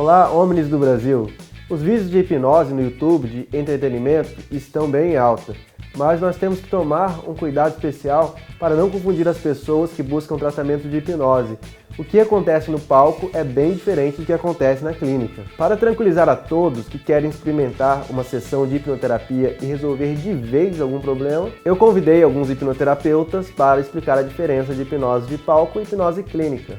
Olá, homens do Brasil! Os vídeos de hipnose no YouTube de entretenimento estão bem em alta, mas nós temos que tomar um cuidado especial para não confundir as pessoas que buscam tratamento de hipnose. O que acontece no palco é bem diferente do que acontece na clínica. Para tranquilizar a todos que querem experimentar uma sessão de hipnoterapia e resolver de vez algum problema, eu convidei alguns hipnoterapeutas para explicar a diferença de hipnose de palco e hipnose clínica.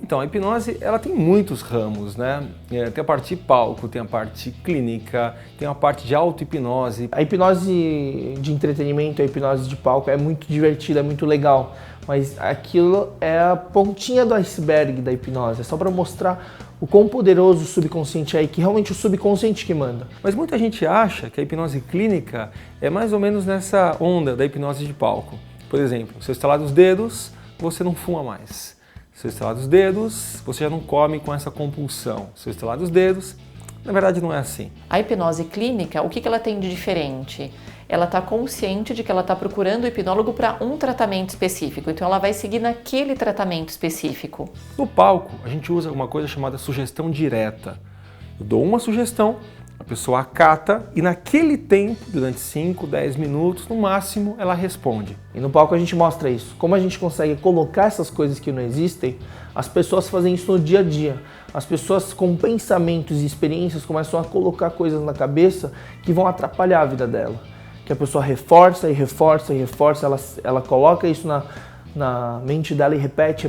Então, a hipnose, ela tem muitos ramos, né? Tem a parte de palco, tem a parte clínica, tem a parte de auto-hipnose. A hipnose de entretenimento, a hipnose de palco é muito divertida, é muito legal, mas aquilo é a pontinha do iceberg da hipnose, é só para mostrar o quão poderoso o subconsciente é, que realmente o subconsciente que manda. Mas muita gente acha que a hipnose clínica é mais ou menos nessa onda da hipnose de palco. Por exemplo, se eu estalar os dedos, você não fuma mais. Se eu estalar os dedos, você já não come com essa compulsão. Se eu estalar os dedos, na verdade não é assim. A hipnose clínica, o que ela tem de diferente? Ela está consciente de que ela está procurando o hipnólogo para um tratamento específico, então ela vai seguir naquele tratamento específico. No palco, a gente usa uma coisa chamada sugestão direta. Eu dou uma sugestão, a pessoa acata e naquele tempo, durante 5, 10 minutos, no máximo, ela responde. E no palco a gente mostra isso. Como a gente consegue colocar essas coisas que não existem, as pessoas fazem isso no dia a dia. As pessoas com pensamentos e experiências começam a colocar coisas na cabeça que vão atrapalhar a vida dela. Que a pessoa reforça e reforça e reforça, ela coloca isso na mente dela e repete,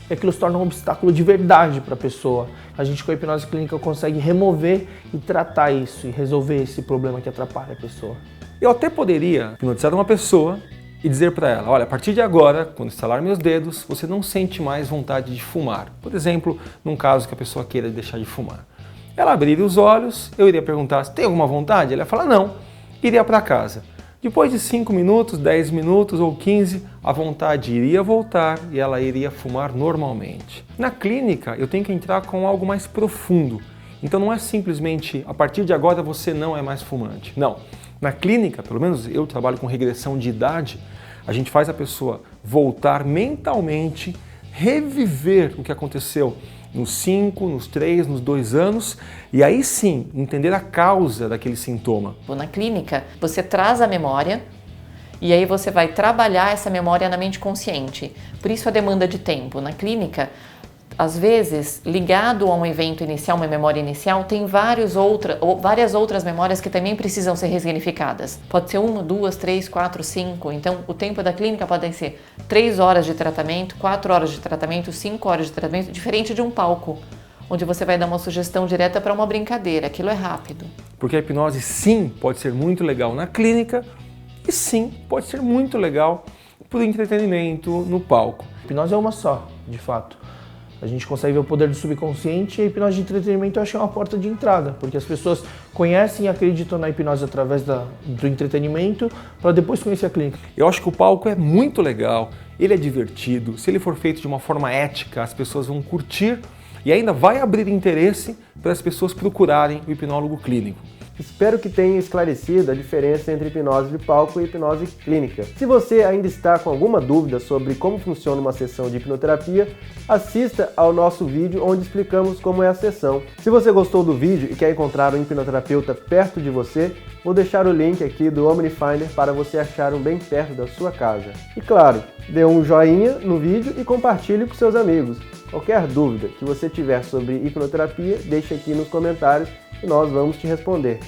e aquilo se torna um obstáculo de verdade para a pessoa. A gente com a hipnose clínica consegue remover e tratar isso e resolver esse problema que atrapalha a pessoa. Eu até poderia hipnotizar uma pessoa e dizer para ela, olha, a partir de agora, quando estalar meus dedos, você não sente mais vontade de fumar. Por exemplo, num caso que a pessoa queira deixar de fumar. Ela abriria os olhos, eu iria perguntar, tem alguma vontade? Ela ia falar não, iria para casa. Depois de 5 minutos, 10 minutos ou 15, a vontade iria voltar e ela iria fumar normalmente. Na clínica, eu tenho que entrar com algo mais profundo. Então não é simplesmente, a partir de agora você não é mais fumante. Não. Na clínica, pelo menos eu trabalho com regressão de idade, a gente faz a pessoa voltar mentalmente, reviver o que aconteceu nos 5, nos 3, nos 2 anos, e aí sim, entender a causa daquele sintoma. Na clínica, você traz a memória e aí você vai trabalhar essa memória na mente consciente. Por isso a demanda de tempo. Na clínica, às vezes, ligado a um evento inicial, uma memória inicial, tem várias outras memórias que também precisam ser ressignificadas. Pode ser 1, 2, 3, 4, 5. Então, o tempo da clínica pode ser 3 horas de tratamento, 4 horas de tratamento, 5 horas de tratamento, diferente de um palco, onde você vai dar uma sugestão direta para uma brincadeira. Aquilo é rápido. Porque a hipnose, sim, pode ser muito legal na clínica e sim, pode ser muito legal para o entretenimento no palco. A hipnose é uma só, de fato. A gente consegue ver o poder do subconsciente e a hipnose de entretenimento eu acho que é uma porta de entrada, porque as pessoas conhecem e acreditam na hipnose através do entretenimento para depois conhecer a clínica. Eu acho que o palco é muito legal, ele é divertido, se ele for feito de uma forma ética, as pessoas vão curtir e ainda vai abrir interesse para as pessoas procurarem o hipnólogo clínico. Espero que tenha esclarecido a diferença entre hipnose de palco e hipnose clínica. Se você ainda está com alguma dúvida sobre como funciona uma sessão de hipnoterapia, assista ao nosso vídeo onde explicamos como é a sessão. Se você gostou do vídeo e quer encontrar um hipnoterapeuta perto de você, vou deixar o link aqui do OmniFinder para você achar um bem perto da sua casa. E claro, dê um joinha no vídeo e compartilhe com seus amigos. Qualquer dúvida que você tiver sobre hipnoterapia, deixe aqui nos comentários e nós vamos te responder.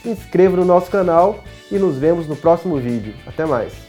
Se inscreva no nosso canal e nos vemos no próximo vídeo. Até mais!